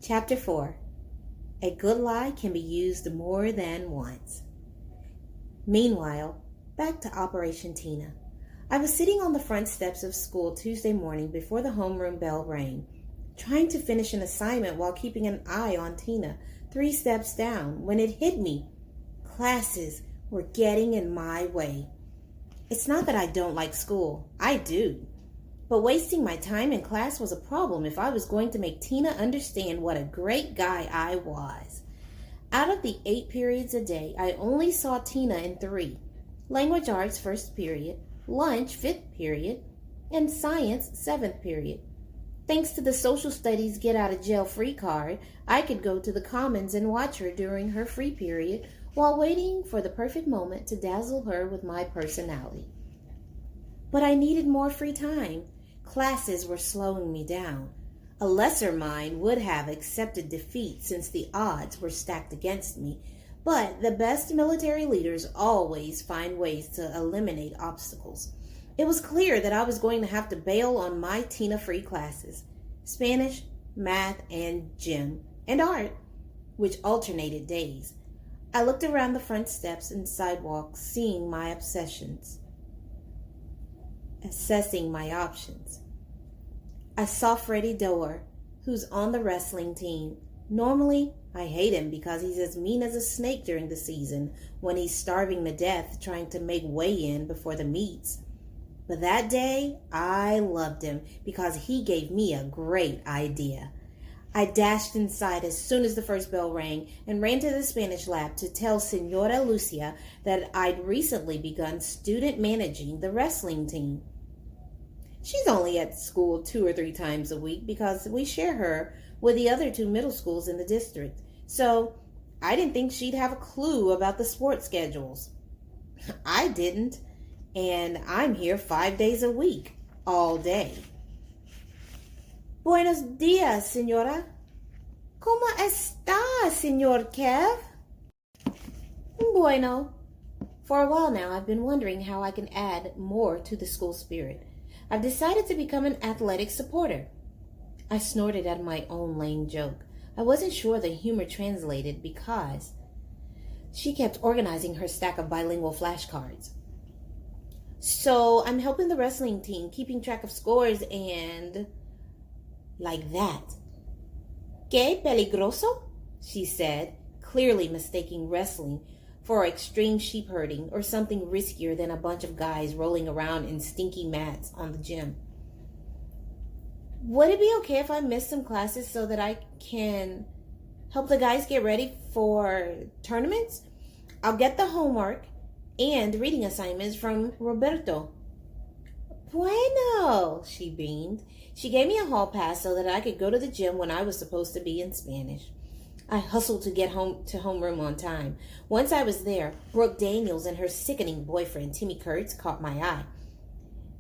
Chapter 4. A good lie can be used more than once. Meanwhile, back to Operation Tina. I was sitting on the front steps of school Tuesday morning before the homeroom bell rang, trying to finish an assignment while keeping an eye on Tina 3 steps down, when it hit me. Classes were getting in my way. It's not that I don't like school. I do. But wasting my time in class was a problem if I was going to make Tina understand what a great guy I was. Out of the 8 periods a day, I only saw Tina in 3. Language arts, 1st period, lunch, 5th period, and science, 7th period. Thanks to the social studies get out of jail free card, I could go to the commons and watch her during her free period while waiting for the perfect moment to dazzle her with my personality. But I needed more free time. Classes were slowing me down. A lesser mind would have accepted defeat since the odds were stacked against me, but the best military leaders always find ways to eliminate obstacles. It was clear that I was going to have to bail on my Tina-free classes, Spanish, math, and gym, and art, which alternated days. I looked around the front steps and sidewalks, seeing my assessing my options. I saw Freddie Doer, who's on the wrestling team. Normally, I hate him because he's as mean as a snake during the season when he's starving to death trying to make weigh-in before the meets. But that day, I loved him because he gave me a great idea. I dashed inside as soon as the first bell rang and ran to the Spanish lab to tell Senora Lucia that I'd recently begun student managing the wrestling team. She's only at school 2 or 3 times a week because we share her with the other 2 middle schools in the district. So I didn't think she'd have a clue about the sports schedules. I didn't, and I'm here 5 days a week, all day. Buenos días, señora. ¿Cómo está, señor Kev? Bueno. For a while now, I've been wondering how I can add more to the school spirit. I've decided to become an athletic supporter. I snorted at my own lame joke. I wasn't sure the humor translated because she kept organizing her stack of bilingual flashcards. So I'm helping the wrestling team, keeping track of scores and... like that. ¿Qué peligroso? She said, clearly mistaking wrestling for extreme sheep herding or something riskier than a bunch of guys rolling around in stinky mats on the gym. Would it be okay if I missed some classes so that I can help the guys get ready for tournaments? I'll get the homework and reading assignments from Roberto. Bueno, she beamed. She gave me a hall pass so that I could go to the gym when I was supposed to be in Spanish. I hustled to get home to homeroom on time. Once I was there, Brooke Daniels and her sickening boyfriend, Timmy Kurtz, caught my eye.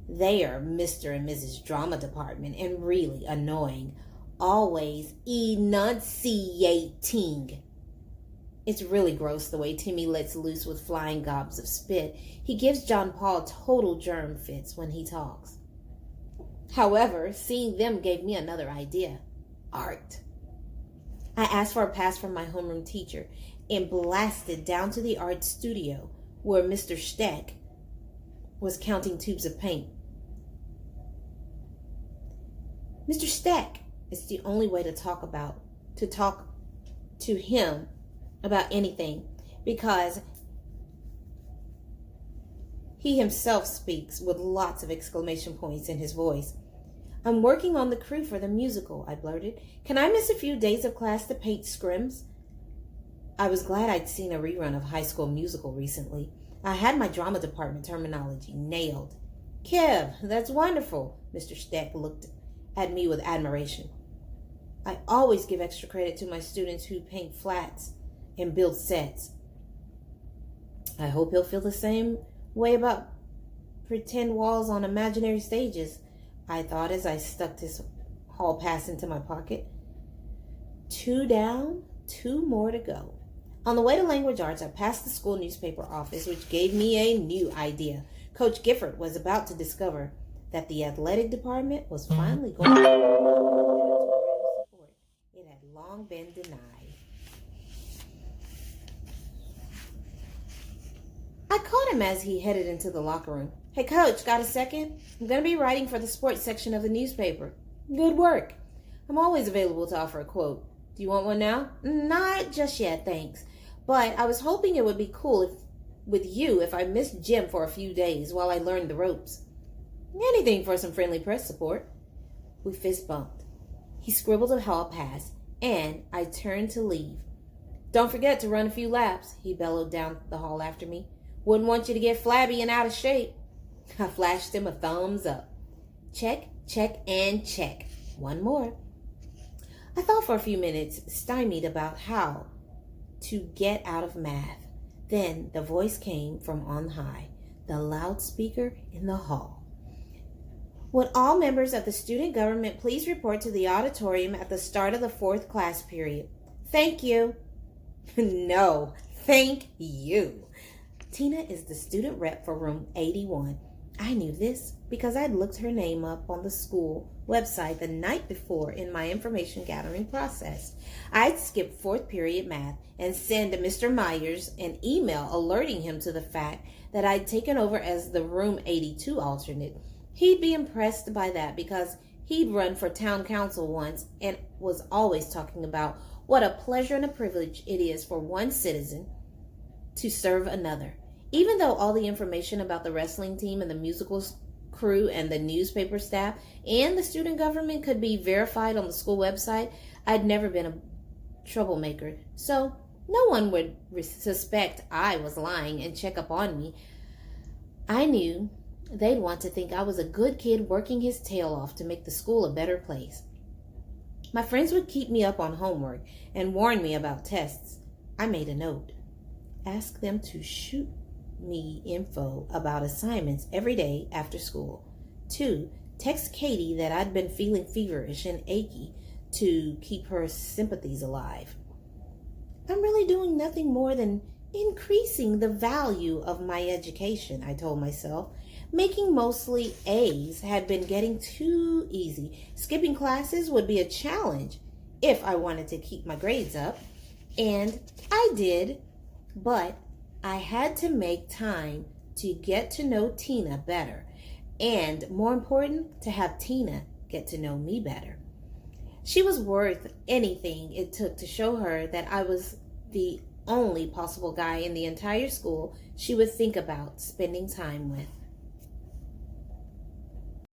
They are Mr. and Mrs. Drama Department and really annoying. Always enunciating. It's really gross the way Timmy lets loose with flying gobs of spit. He gives John Paul total germ fits when he talks. However, seeing them gave me another idea. Art. I asked for a pass from my homeroom teacher and blasted down to the art studio where Mr. Steck was counting tubes of paint. Mr. Steck is the only way to talk to him about anything because he himself speaks with lots of exclamation points in his voice. I'm working on the crew for the musical, I blurted. Can I miss a few days of class to paint scrims? I was glad I'd seen a rerun of High School Musical recently. I had my drama department terminology nailed. Kev, that's wonderful. Mr. Steck looked at me with admiration. I always give extra credit to my students who paint flats and build sets. I hope he'll feel the same way about pretend walls on imaginary stages, I thought as I stuck this hall pass into my pocket. 2 down, 2 more to go. On the way to language arts, I passed the school newspaper office, which gave me a new idea. Coach Gifford was about to discover that the athletic department was finally going to support it had long I caught him as he headed into the locker room. Hey, Coach, got a second? I'm going to be writing for the sports section of the newspaper. Good work. I'm always available to offer a quote. Do you want one now? Not just yet, thanks. But I was hoping it would be cool with you if I missed gym for a few days while I learned the ropes. Anything for some friendly press support. We fist bumped. He scribbled a hall pass, and I turned to leave. Don't forget to run a few laps, he bellowed down the hall after me. Wouldn't want you to get flabby and out of shape. I flashed him a thumbs up. Check, check, and check. One more. I thought for a few minutes, stymied about how to get out of math. Then the voice came from on high, the loudspeaker in the hall. Would all members of the student government please report to the auditorium at the start of the 4th class period? Thank you. No, thank you. Tina is the student rep for room 81. I knew this because I'd looked her name up on the school website the night before in my information gathering process. I'd skipped 4th period math and send Mr. Myers an email alerting him to the fact that I'd taken over as the room 82 alternate. He'd be impressed by that because he'd run for town council once and was always talking about what a pleasure and a privilege it is for one citizen to serve another. Even though all the information about the wrestling team and the musical crew and the newspaper staff and the student government could be verified on the school website, I'd never been a troublemaker. So no one would suspect I was lying and check up on me. I knew they'd want to think I was a good kid working his tail off to make the school a better place. My friends would keep me up on homework and warn me about tests. I made a note. Ask them to shoot me info about assignments every day after school. 2. Text Katie that I'd been feeling feverish and achy to keep her sympathies alive. I'm really doing nothing more than increasing the value of my education, I told myself. Making mostly A's had been getting too easy. Skipping classes would be a challenge if I wanted to keep my grades up. And I did, but I had to make time to get to know Tina better. And more important, to have Tina get to know me better. She was worth anything it took to show her that I was the only possible guy in the entire school she would think about spending time with.